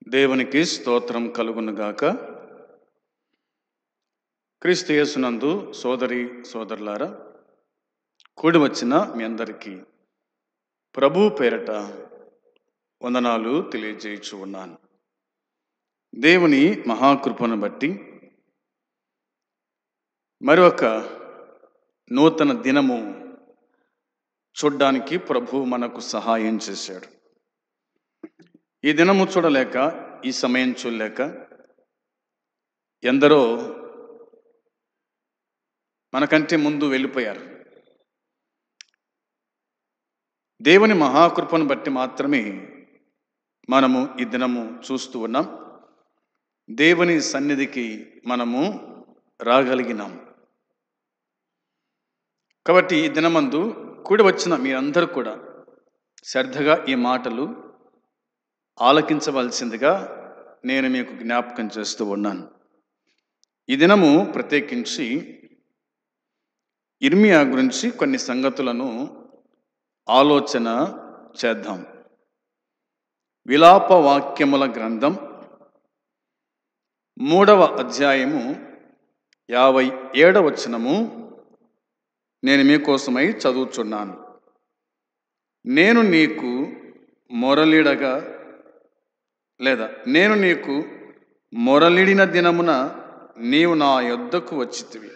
దేవునికి స్తోత్రం కలుగునుగాక. క్రీస్తు యేసునందు సోదరి సోదరులారా, కూడి వచ్చిన మీ అందరికీ ప్రభు పేరట వందనాలు తెలియజేయచ్చు ఉన్నాను. దేవుని మహాకృపను బట్టి మరొక నూతన దినము చూడ్డానికి ప్రభు మనకు సహాయం చేశాడు. ఈ దినము చూడలేక, ఈ సమయం చూడలేక ఎందరో మనకంటే ముందు వెళ్ళిపోయారు. దేవుని మహాకృపను బట్టి మాత్రమే మనము ఈ దినము చూస్తూ ఉన్నాం. దేవుని సన్నిధికి మనము రాగలిగినాం. కాబట్టి ఈ దినమందు కూడి వచ్చిన మీరందరూ కూడా శ్రద్ధగా ఈ మాటలు ఆలకించవలసిందిగా నేను మీకు జ్ఞాపకం చేస్తూ ఉన్నాను. ఈ దినము ప్రత్యేకించి ఇర్మియా గురించి కొన్ని సంగతులను ఆలోచన చేద్దాం. విలాప వాక్యముల గ్రంథం 3వ అధ్యాయము 57వ వచనము నేను మీకోసమై చదువుచున్నాను. నేను నీకు మొరలిడిన దినమున నీవు నా యొద్దకు వచ్చితివి.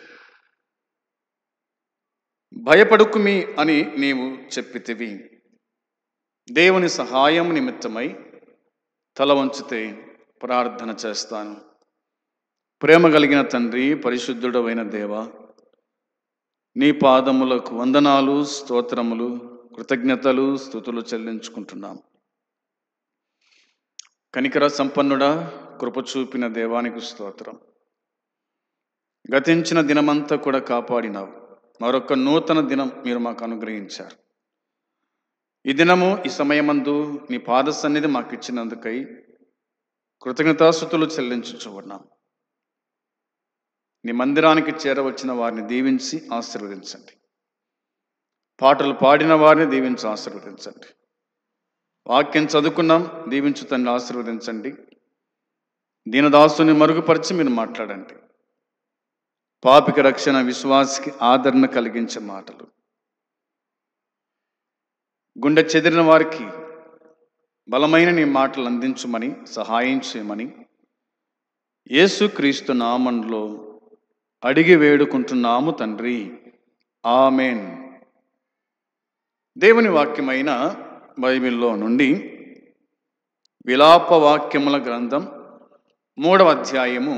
భయపడుకుమి అని నీవు చెప్పితివి. దేవుని సహాయం నిమిత్తమై తల వంచితే ప్రార్థన చేస్తాను. ప్రేమ కలిగిన తండ్రి, పరిశుద్ధుడవైన దేవా, నీ పాదములకు వందనాలు, స్తోత్రములు, కృతజ్ఞతలు, స్తుతులు చెల్లించుకుంటున్నాం. కనికర సంపన్నుడా, కృప చూపిన దేవానికి స్తోత్రం. గతించిన దినమంతా కూడా కాపాడినావు. మరొక నూతన దినం మీరు మాకు అనుగ్రహించారు. ఈ దినము, ఈ సమయమందు నీ పాద సన్నిధి మాకు ఇచ్చినందుకై కృతజ్ఞతాస్తుతులు చెల్లించుచు ఉన్నాం. నీ మందిరానికి చేరవచ్చిన వారిని దీవించి ఆశీర్వదించండి. పాటలు పాడిన వారిని దీవించి ఆశీర్వదించండి. వాక్యం చదువుకున్నాం, దీవించు తండ్రి, ఆశీర్వదించండి. దీనదాసుని మరుగుపరిచి మీరు మాట్లాడండి. పాపికి రక్షణ, విశ్వాసికి ఆదరణ కలిగించే మాటలు, గుండె చెదిరిన వారికి బలమైన నీ మాటలు అందించమని సహాయం చేయమని యేసుక్రీస్తు నామములో అడిగి వేడుకుంటున్నాము తండ్రి, ఆమెన్. దేవుని వాక్యమైన బైబిల్లో నుండి విలాప వాక్యముల గ్రంథం 3వ అధ్యాయము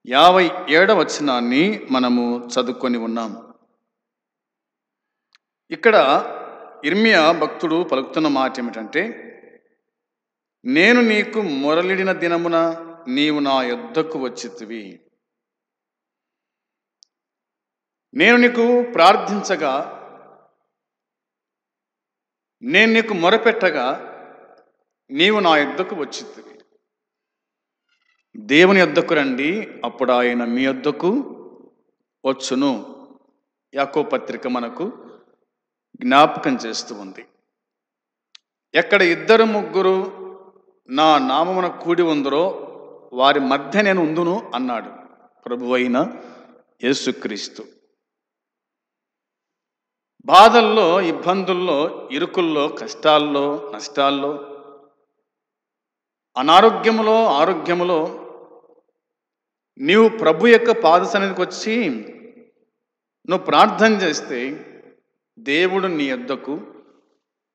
57వ వచనాన్ని మనము చదువుకొని ఉన్నాం. ఇక్కడ ఇర్మియా భక్తుడు పలుకుతున్న మాట ఏమిటంటే, నేను నీకు మొరలిడిన దినమున నీవు నా యొద్దకు వచ్చితివి. నేను నీకు ప్రార్థించగా, నేను నీకు మొరపెట్టగా నీవు నా యొద్దకు వచ్చితివి. దేవుని యొద్దకు రండి, అప్పుడు ఆయన మీ యొద్దకు వచ్చును. యాకోబు పత్రిక మనకు జ్ఞాపకం చేస్తూ ఉంది. ఎక్కడ 2-3 నా నామమున కూడి ఉందరో వారి మధ్య నేను ఉందును అన్నాడు ప్రభువైన యేసుక్రీస్తు. బాధల్లో, ఇబ్బందుల్లో, ఇరుకుల్లో, కష్టాల్లో, నష్టాల్లో, అనారోగ్యములో, ఆరోగ్యములో నీవు ప్రభు యొక్క పాద సన్నిధికి వచ్చి నువ్వు ప్రార్థన చేస్తే దేవుడు నీ యొద్దకు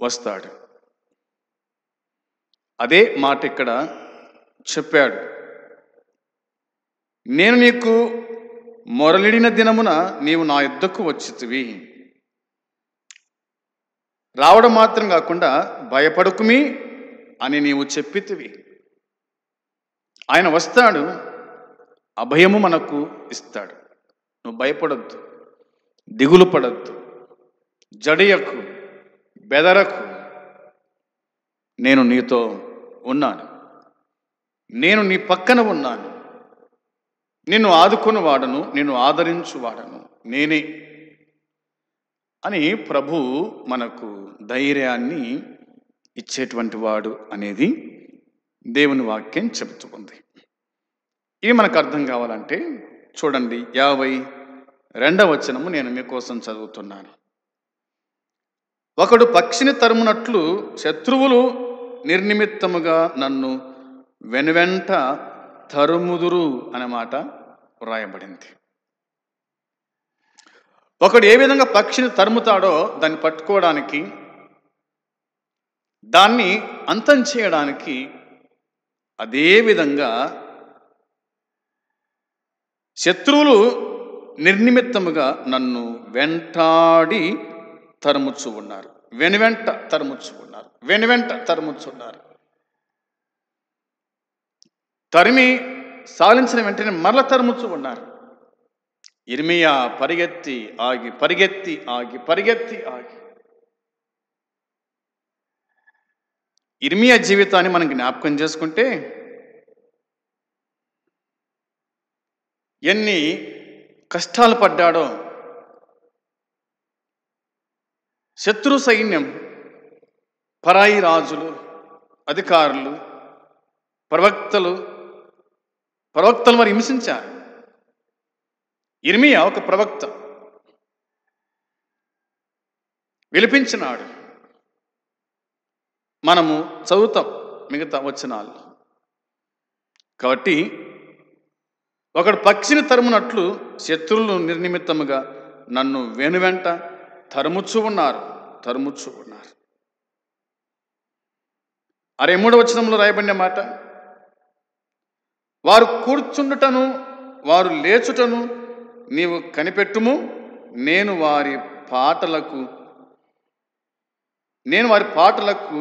వస్తాడు. అదే మాట ఇక్కడ చెప్పాడు. నేను నీకు మొరలిడిన దినమున నీవు నా యొద్దకు వచ్చితివి. రావడం మాత్రం కాకుండా భయపడుకుమి అని నీవు చెప్పితివి. ఆయన వస్తాడు, అభయము మనకు ఇస్తాడు. నువ్వు భయపడొద్దు, దిగులు పడొద్దు, జడియకు, బెదరకు. నేను నీతో ఉన్నాను, నేను నీ పక్కన ఉన్నాను, నిన్ను ఆదుకుని వాడను, నిన్ను ఆదరించు వాడను నేనే అని ప్రభు మనకు ధైర్యాన్ని ఇచ్చేటువంటి వాడు అనేది దేవుని వాక్యం చెబుతూ ఉంది. ఇవి మనకు అర్థం కావాలంటే చూడండి, 52వ వచనము నేను మీకోసం చదువుతున్నాను. ఒకడు పక్షిని తరుమునట్లు శత్రువులు నిర్నిమిత్తముగా నన్ను వెనువెంట తరుముదురు అనే మాట వ్రాయబడింది. ఒకడు ఏ విధంగా పక్షిని తరుముతాడో దాన్ని పట్టుకోవడానికి, దాన్ని అంతం చేయడానికి, అదే విధంగా శత్రువులు నిర్నిమిత్తముగా నన్ను వెంటాడి తరుముచు ఉన్నారు. వెనువెంట తరుముచు ఉన్నారు. వెనువెంట తరుముచున్నారు. తరిమి సాలించిన వెంటనే మరల తరుముచు ఉన్నారు. ఇర్మియా పరిగెత్తి ఆగి పరిగెత్తి ఆగి పరిగెత్తి ఆగి. ఇర్మియా జీవితాన్ని మనం జ్ఞాపకం చేసుకుంటే ఎన్ని కష్టాలు పడ్డాడో. శత్రు సైన్యం, పరాయి రాజులు, అధికారులు, ప్రవక్తలు వారు హింసించారు. ఇర్మియా ఒక ప్రవక్త, విలిపించినాడు. మనము చదువుతాం మిగతా వచనాలు. కాబట్టి ఒకడు పక్షిని తరుమునట్లు శత్రువులు నిర్నిమిత్తముగా నన్ను వెనువెంట తరుముచు ఉన్నారు. 63వ వచనంలో రాయబడిన మాట, వారు కూర్చుండుటను వారు లేచుటను నీవు కనిపెట్టుము, నేను వారి పాటలకు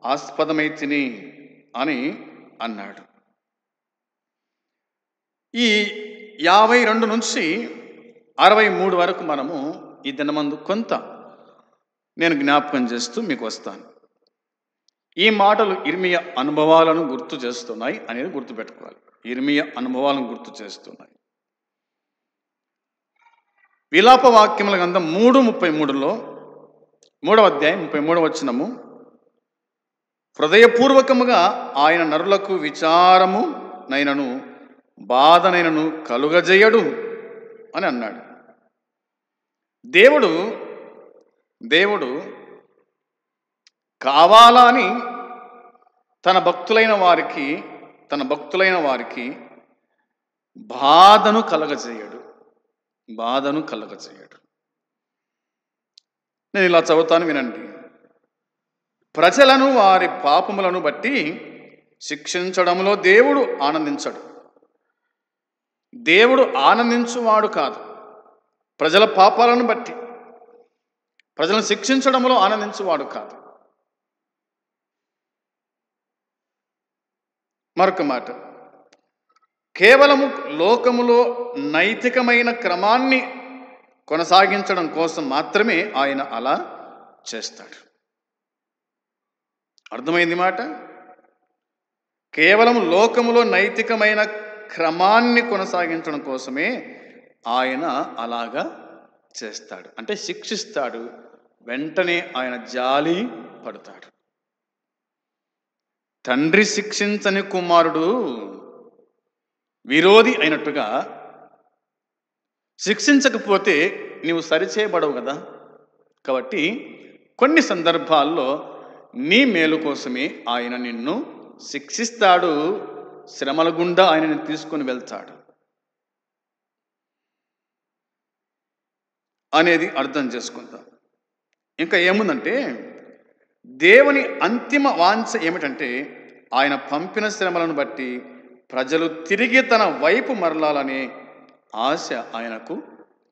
ఆస్పదమైతిని అని అన్నాడు. ఈ 52 నుంచి 63 వరకు మనము ఈ దినమందు కొంత నేను జ్ఞాపకం చేస్తూ మీకు వస్తాను. ఈ మాటలు ఇర్మియా అనుభవాలను గుర్తు చేస్తున్నాయి అనేది గుర్తుపెట్టుకోవాలి. ఇర్మియా అనుభవాలను గుర్తు చేస్తున్నాయి. విలాప వాక్యముల గ్రంథం 3:33లో 3వ అధ్యాయం 33వ వచనము, హృదయపూర్వకముగా ఆయన నరులకు విచారము నైనను బాధనైనను కలుగజేయడు అని అన్నాడు. దేవుడు కావాలని తన భక్తులైన వారికి బాధను కలగజేయడు. నేను ఇలా చదువుతాను, వినండి. ప్రజలను వారి పాపములను బట్టి శిక్షించడంలో దేవుడు ఆనందించడు. దేవుడు ఆనందించువాడు కాదు. ప్రజల పాపాలను బట్టి ప్రజలను శిక్షించడంలో ఆనందించువాడు కాదు. మరొక మాట, కేవలము లోకములో నైతికమైన క్రమాన్ని కొనసాగించడం కోసం మాత్రమే ఆయన అలా చేస్తాడు. అర్థమైంది మాట? కేవలం లోకములో నైతికమైన క్రమాన్ని కొనసాగించడం కోసమే ఆయన అలాగా చేస్తాడు. అంటే శిక్షిస్తాడు, వెంటనే ఆయన జాలి పడతాడు. తండ్రి శిక్షించని కుమారుడు విరోధి అయినట్టుగా శిక్షించకపోతే నీవు సరిచేయబడవు కదా. కాబట్టి కొన్ని సందర్భాల్లో నీ మేలు కోసమే ఆయన నిన్ను శిక్షిస్తాడు. శ్రమల గుండా ఆయనని తీసుకొని వెళ్తాడు అనేది అర్థం చేసుకుందాం. ఇంకా ఏముందంటే, దేవుని అంతిమ వాంఛ ఏమిటంటే ఆయన పంపిన శ్రమలను బట్టి ప్రజలు తిరిగి తన వైపు మరలాలనే ఆశ ఆయనకు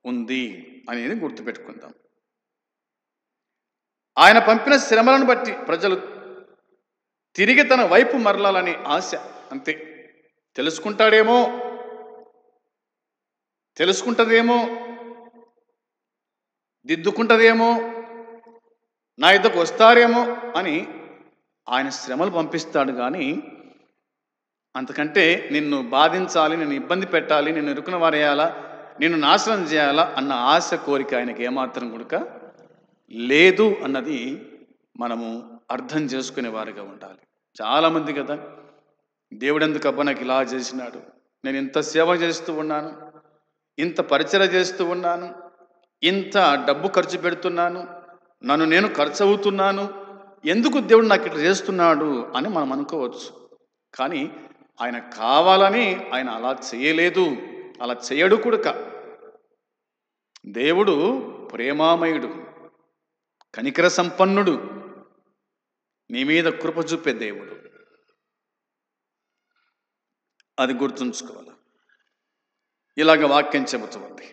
ఉంది అనేది గుర్తుపెట్టుకుందాం. ఆయన పంపిన శ్రమలను బట్టి ప్రజలు తిరిగి తన వైపు మరలాలనే ఆశ, అంతే. తెలుసుకుంటదేమో, దిద్దుకుంటదేమో, నా యుద్ధకు వస్తారేమో అని ఆయన శ్రమలు పంపిస్తాడు. కానీ అంతకంటే నిన్ను బాధించాలి, నిన్ను ఇబ్బంది పెట్టాలి, నిన్ను ఇరుకున వారేయాలా, నిన్ను నాశనం చేయాలా అన్న ఆశ, కోరిక ఆయనకి ఏమాత్రం కూడా లేదు అన్నది మనము అర్థం చేసుకునే వారిగా ఉండాలి. చాలామంది కదా దేవుడు ఎందుకు అబ్బా నాకు ఇలా చేసినాడు, నేను ఇంత సేవ చేస్తూ ఉన్నాను, ఇంత పరిచయం చేస్తూ ఉన్నాను, ఇంత డబ్బు ఖర్చు పెడుతున్నాను, నన్ను నేను ఖర్చు అవుతున్నాను, ఎందుకు దేవుడు నాకు ఇట్లా చేస్తున్నాడు అని మనం అనుకోవచ్చు. కానీ ఆయన కావాలని ఆయన అలా చేయలేదు, అలా చేయడు కూడా. దేవుడు ప్రేమామయుడు, కనికర సంపన్నుడు, నీ మీద కృప చూపే దేవుడు. అది గుర్తుంచుకోవాలి. ఇలాగ వాక్యం చెబుతుంది.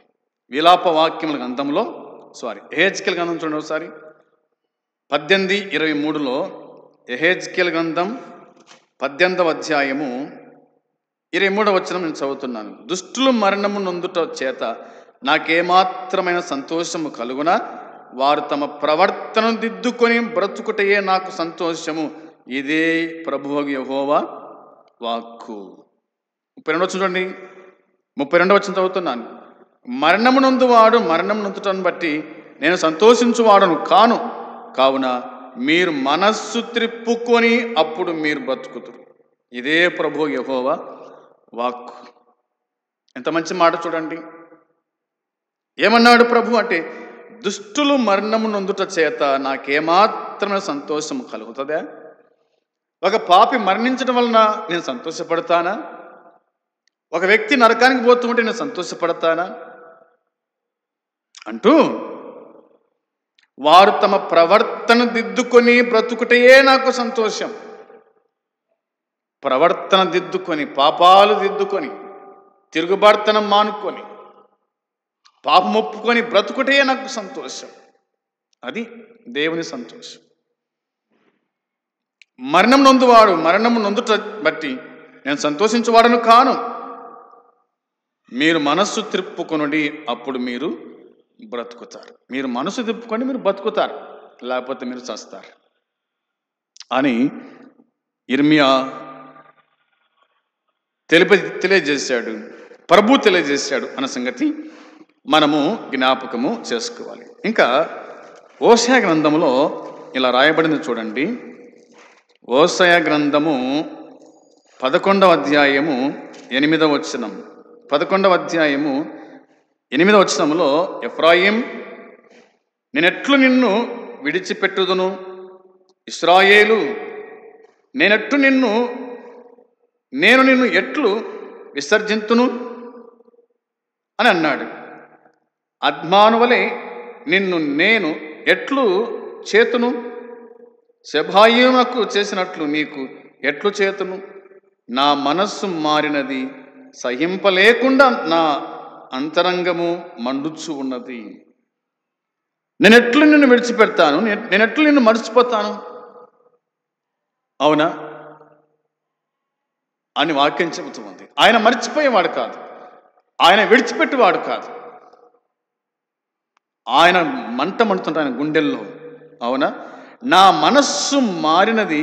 విలాప వాక్యముల గ్రంథంలో ఎహెజ్కేలు గ్రంథం చూడండి ఒకసారి. 18:23 ఎహెజ్కేలు గ్రంథం 18వ అధ్యాయము 23వ వచనం నేను చదువుతున్నాను. దుష్టులు మరణము నొందుట చేత నాకేమాత్రమైన సంతోషము కలుగునా, వారు తమ ప్రవర్తన దిద్దుకొని బ్రతుకుటయే నాకు సంతోషము, ఇదే ప్రభువు యెహోవా వాక్కు. 32 చూడండి. 32వ వచనం చదువుతున్నాను. మరణము నొందువాడు మరణం నొందుటను బట్టి నేను సంతోషించువాడను కాను, కావున మీరు మనస్సు త్రిప్పుకొని అప్పుడు మీరు బ్రతుకుతురు, ఇదే ప్రభువు యెహోవా వాక్కు. ఎంత మంచి మాట చూడండి. ఏమన్నాడు ప్రభు అంటే, దుష్టులు మరణము నొందుట చేత నాకేమాత్రమైన సంతోషం కలుగుతుందా? ఒక పాపి మరణించడం వలన నేను సంతోషపడతానా? ఒక వ్యక్తి నరకానికి పోతుంటే నేను సంతోషపడతానా అంటూ, వారు తమ ప్రవర్తన దిద్దుకొని బ్రతుకుటయే నాకు సంతోషం. ప్రవర్తన దిద్దుకొని, పాపాలు దిద్దుకొని, తిరుగుబాటుతనం మానుకొని, పాపం ఒప్పుకొని బ్రతుకుటే నాకు సంతోషం. అది దేవుని సంతోషం. మరణం నొందువాడు మరణము నొందుట బట్టి నేను సంతోషించువాడను కాను, మీరు మనస్సు త్రిప్పుకొనుడి అప్పుడు మీరు బ్రతుకుతారు. మీరు మనసు తిప్పుకొని మీరు బ్రతుకుతారు, లేకపోతే మీరు చస్తారు అని ఇర్మియా తెలియజేశాడు, ప్రభు తెలియజేశాడు అన్న సంగతి మనము జ్ఞాపకము చేసుకోవాలి. ఇంకా ఓషయ గ్రంథములో ఇలా రాయబడింది చూడండి. ఓషయ గ్రంథము 11వ అధ్యాయము 8వ వచనం. 11వ అధ్యాయము 8వ వచనములో, ఎఫ్రాయిం నేనెట్లు నిన్ను విడిచిపెట్టుదును, ఇశ్రాయేలు నేను నిన్ను ఎట్లు విసర్జింతును అని అన్నాడు. అద్మానువలే నిన్ను నేను ఎట్లు చేతును, సెబాయిమునకు చేసినట్లు నీకు ఎట్లు చేతును? నా మనస్సు మారినది, సహింపలేకుండా నా అంతరంగము మండుచు ఉన్నది. నేనెట్లు నిన్ను విడిచిపెడతాను, నేనెట్లు నిన్ను మర్చిపోతాను? అవునా అని వాక్యం చెబుతూ ఉంది. ఆయన మర్చిపోయేవాడు కాదు, ఆయన విడిచిపెట్టేవాడు కాదు. ఆయన మండుతుంటే ఆయన గుండెల్లో, అవునా, నా మనస్సు మారినది,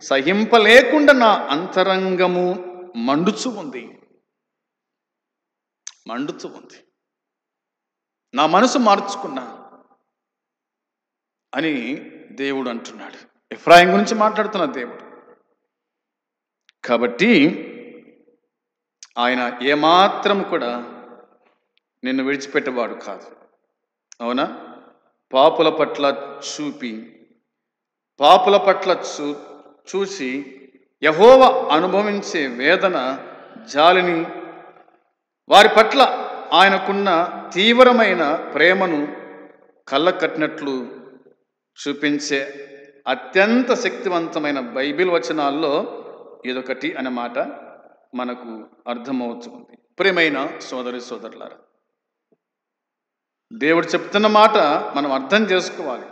సహింపలేకుండా నా అంతరంగము మండుచు ఉంది. నా మనసు మార్చుకున్నా అని దేవుడు అంటున్నాడు. ఎఫ్రాయిం గురించి మాట్లాడుతున్నాడు దేవుడు. కాబట్టి ఆయన ఏమాత్రం కూడా నిన్ను విడిచిపెట్టేవాడు కాదు, అవునా. పాపుల పట్ల చూసి యెహోవా అనుభవించే వేదన, జాలిని, వారి పట్ల ఆయనకున్న తీవ్రమైన ప్రేమను కళ్ళ కట్టినట్లు చూపించే అత్యంత శక్తివంతమైన బైబిల్ వచనాల్లో ఇదొకటి అనే మాట మనకు అర్థమవుతుంది. ప్రియమైన సోదరి సోదరులారా, దేవుడు చెప్తున్న మాట మనం అర్థం చేసుకోవాలి.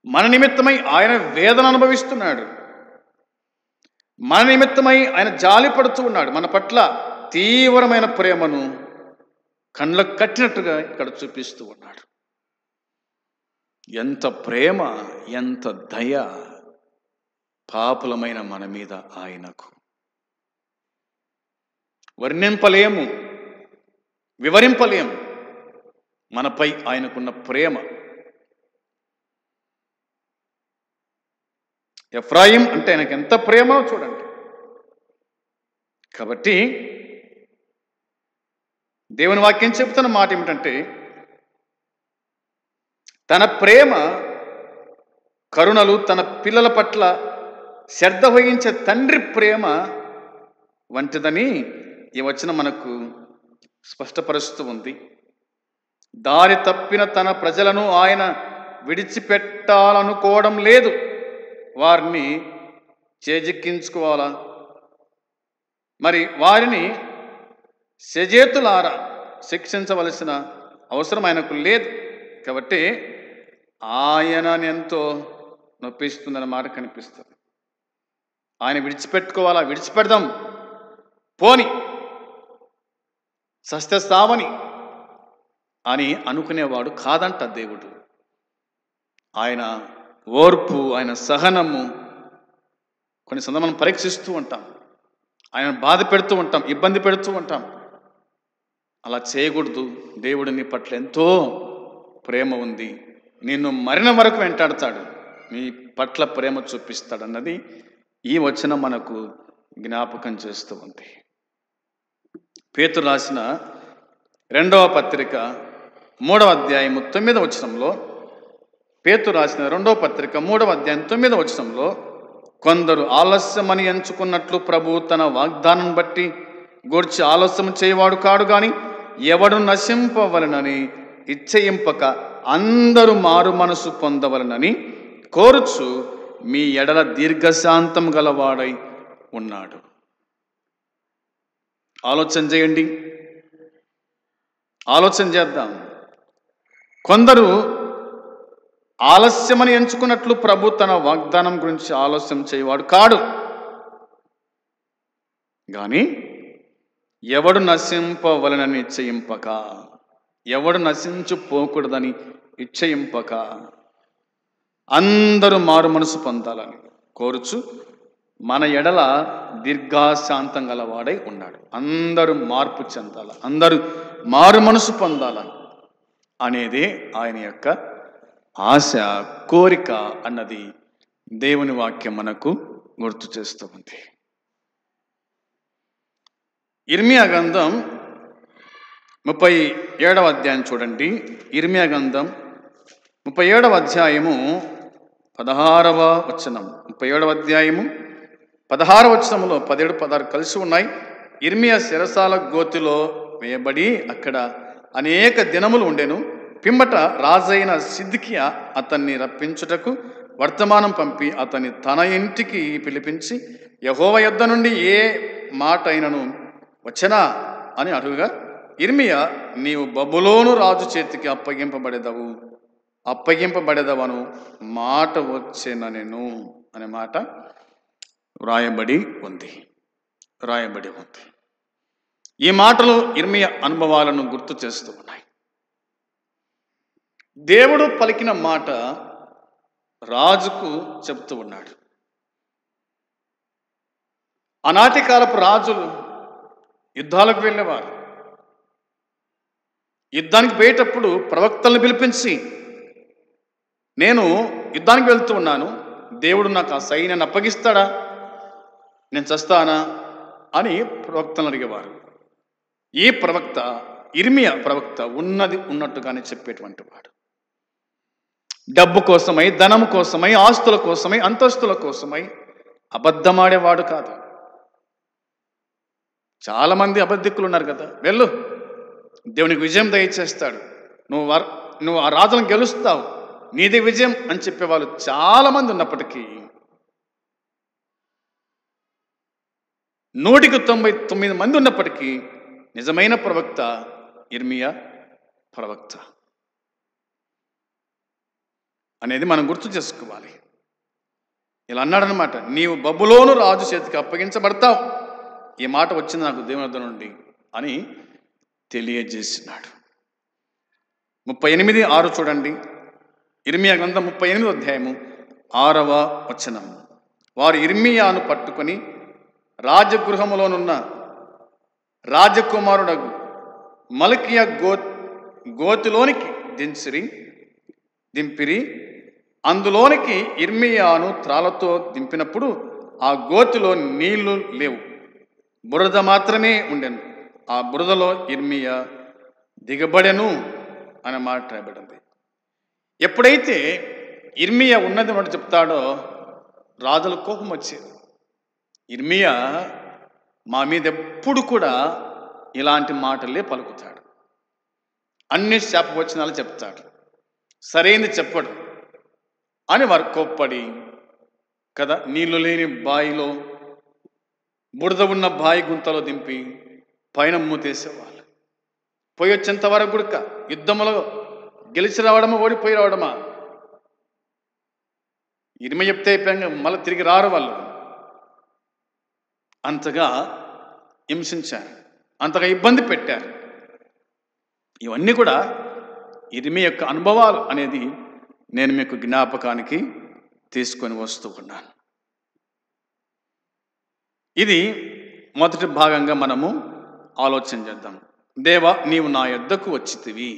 మన నిమిత్తమై ఆయన వేదన అనుభవిస్తున్నాడు, మన నిమిత్తమై ఆయన జాలి పడుతూ ఉన్నాడు, మన పట్ల తీవ్రమైన ప్రేమను కళ్ళకు కట్టినట్టుగా ఇక్కడ చూపిస్తూ ఉన్నాడు. ఎంత ప్రేమ, ఎంత దయ పాపులమైన మన మీద ఆయనకు. వర్ణింపలేము, వివరింపలేము మనపై ఆయనకున్న ప్రేమ. ఎఫ్రాయిం అంటే ఆయనకు ఎంత ప్రేమో చూడండి. కాబట్టి దేవుని వాక్యం చెబుతున్న మాట ఏమిటంటే, తన ప్రేమ కరుణలు తన పిల్లల పట్ల శ్రద్ధ వహించే తండ్రి ప్రేమ వంటిదని ఈ వచనం మనకు స్పష్టపరుస్తూ ఉంది. దారి తప్పిన తన ప్రజలను ఆయన విడిచిపెట్టాలనుకోవడం లేదు. వారిని చేజిక్కించుకోవాలా, మరి వారిని సజేతులారా శిక్షించవలసిన అవసరం ఆయనకు లేదు. కాబట్టి ఆయనని ఎంతో నొప్పిస్తుందన్న మాట కనిపిస్తుంది. ఆయన విడిచిపెట్టుకోవాలా, విడిచిపెడదాం పోని సస్యస్తావని అని అనుకునేవాడు కాదంట దేవుడు. ఆయన ఓర్పు, ఆయన సహనము కొన్ని సందర్భాలు మనం పరీక్షిస్తూ ఉంటాం, ఆయన బాధ పెడుతూ ఉంటాం, ఇబ్బంది పెడుతూ ఉంటాం. అలా చేయకూడదు. దేవుడు నీ పట్ల ఎంతో ప్రేమ ఉంది, నిన్ను మరణం వరకు వెంటాడతాడు, నీ పట్ల ప్రేమ చూపిస్తాడు అన్నది ఈ వచనం మనకు జ్ఞాపకం చేస్తూ ఉంది. పేతురు రాసిన 2వ పత్రిక 3వ అధ్యాయం 9వ వచనంలో, పేతురు రాసిన 2వ పత్రిక 3వ అధ్యాయం 9వ వచనంలో, కొందరు ఆలస్యమని ఎంచుకున్నట్లు ప్రభు తన వాగ్దానం బట్టి గూర్చి ఆలస్యం చేయవాడు కాడు గాని ఎవడు నశింపవలనని ఇచ్చయింపక అందరూ మారు మనసు పొందవలనని కోరుచు మీ ఎడల దీర్ఘశాంతం గలవాడై ఉన్నాడు. ఆలోచన చేయండి, ఆలోచన చేద్దాం. కొందరు ఆలస్యమని ఎంచుకున్నట్లు ప్రభు తన వాగ్దానం గురించి ఆలస్యం చేయవాడు కాడు గాని ఎవడు నశింపవలనని ఇచ్చయింపక, ఎవడు నశించిపోకూడదని ఇచ్చయింపక అందరూ మారు మనసు పొందాలని కోరుచు మన ఎడల దీర్ఘశాంతం గలవాడై ఉన్నాడు. అందరూ మార్పు చెందాల, అందరూ మారు మనసు పొందాల అనేది ఆయన యొక్క ఆశ, కోరిక అన్నది దేవుని వాక్యం మనకు గుర్తు చేస్తూ ఉంది. ఇర్మియా గ్రంథం 37వ అధ్యాయం చూడండి. ఇర్మియా గ్రంథం 37వ అధ్యాయము 16వ వచనం. 37వ అధ్యాయము 16వ వచనంలో 17, 16 కలిసి ఉన్నాయి. ఇర్మియా శిరసాల గోతిలో వేయబడి అక్కడ అనేక దినములు ఉండెను. పిమ్మట రాజైన సిద్కియా అతన్ని రప్పించుటకు వర్తమానం పంపి అతన్ని తన ఇంటికి పిలిపించి, యెహోవా యొద్ద నుండి ఏ మాట అయినను వచ్చనా అని అడుగుగా, ఇర్మియా నీవు బబులోను రాజు చేతికి అప్పగింపబడేదవను మాట వచ్చేనెను అనే మాట వ్రాయబడి ఉంది. ఈ మాటలు ఇర్మియా అనుభవాలను గుర్తు చేస్తూ ఉన్నాయి. దేవుడు పలికిన మాట రాజుకు చెప్తూ ఉన్నాడు. ఆనాటి కాలపు రాజులు యుద్ధాలకు వెళ్ళేవారు. యుద్ధానికి పోయేటప్పుడు ప్రవక్తలను పిలిపించి, నేను యుద్ధానికి వెళ్తూ ఉన్నాను, దేవుడు నాకు ఆ సైన్యాన్ని అప్పగిస్తాడా, నేను చస్తానా అని ప్రవక్తలను అడిగేవారు. ఈ ప్రవక్త ఇర్మియా ప్రవక్త ఉన్నది ఉన్నట్టుగానే చెప్పేటువంటి వాడు. డబ్బు కోసమై, ధనం కోసమై, ఆస్తుల కోసమై, అంతస్తుల కోసమై అబద్ధమాడేవాడు కాదు. చాలా మంది అబద్ధికులు ఉన్నారు కదా, వెళ్ళు దేవునికి విజయం దయచేస్తాడు, నువ్వు ఆ రాజులను గెలుస్తావు, నీది విజయం అని చెప్పేవాళ్ళు చాలా మంది ఉన్నప్పటికీ 199 మంది ఉన్నప్పటికీ నిజమైన ప్రవక్త ఇర్మియా ప్రవక్త అనేది మనం గుర్తు చేసుకోవాలి. ఇలా అన్నాడనమాట, నీవు బబులోను రాజు చేతికి అప్పగించబడతావు, ఈ మాట వచ్చింది నాకు దేవుని వద్ద నుండి అని తెలియజేసినాడు. 38:6 చూడండి. ఇర్మియా గ్రంథం 38వ అధ్యాయము 6వ వచనం. వారు ఇర్మియాను పట్టుకొని రాజగృహములోనున్న రాజకుమారుడగు మల్కియా గోతిలోనికి దింపిరి. అందులోనికి ఇర్మియాను త్రాళ్ళతో దింపినప్పుడు ఆ గోతిలో నీళ్లు లేవు. బురద మాత్రమే ఉండెను. ఆ బురదలో ఇర్మియా దిగబడెను అనే మాట రాయబడింది. ఎప్పుడైతే ఇర్మియా ఉన్నది మాట చెప్తాడో రాజుల కోపం వచ్చేది. ఇర్మియా మా మీద ఎప్పుడు కూడా ఇలాంటి మాటలే పలుకుతాడు, అన్ని శాపవచనాలు చెప్తాడు, సరైనది చెప్పడు అని వారు కోప్పడి కదా నీళ్లు లేని బాయిలో బురద ఉన్న బాయి గుంతలో దింపి పైన మూతేసేవాళ్ళు. పోయి వచ్చేంత వరకు గుడక యుద్ధంలో గెలిచి రావడమా ఓడిపోయి రావడమా, ఇరిమి చెప్తే అయిపోయాక మళ్ళీ తిరిగి రారు వాళ్ళు. అంతగా హింసించారు, అంతగా ఇబ్బంది పెట్టారు. ఇవన్నీ కూడా ఇరిమి యొక్క అనుభవాలు అనేది నేను మీకు జ్ఞాపకానికి తీసుకొని వస్తూ ఉన్నాను. ఇది మొదటి భాగంగా మనము ఆలోచన చేద్దాం. దేవా, నీవు నా యొద్దకు వచ్చితివి,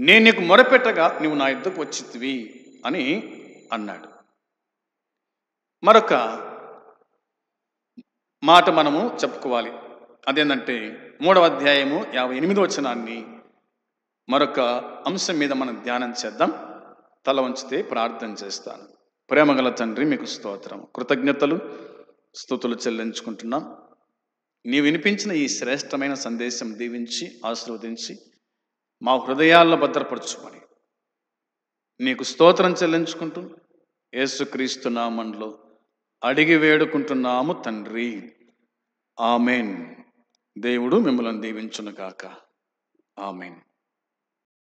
నేను నీకు మొరపెట్టగా నీవు నా యొద్దకు వచ్చితివి అని అన్నాడు. మరొక మాట మనము చెప్పుకోవాలి. అదేంటంటే 3వ అధ్యాయము 58వ వచనాన్ని మరొక అంశం మీద మనం ధ్యానం చేద్దాం. తల వంచితే ప్రార్థన చేస్తాను. ప్రేమగల తండ్రి, మీకు స్తోత్రం, కృతజ్ఞతలు, స్తుతులు చెల్లించుకుంటున్నాం. నీవు వినిపించిన ఈ శ్రేష్టమైన సందేశం దీవించి ఆశీర్వదించి మా హృదయాల్లో భద్రపరచుమని నీకు స్తోత్రం చెల్లించుకుంటూ యేసుక్రీస్తు నామములో అడిగి వేడుకుంటున్నాము తండ్రి, ఆమెన్. దేవుడు మిమ్మల్ని దీవించును గాక. ఆమెన్.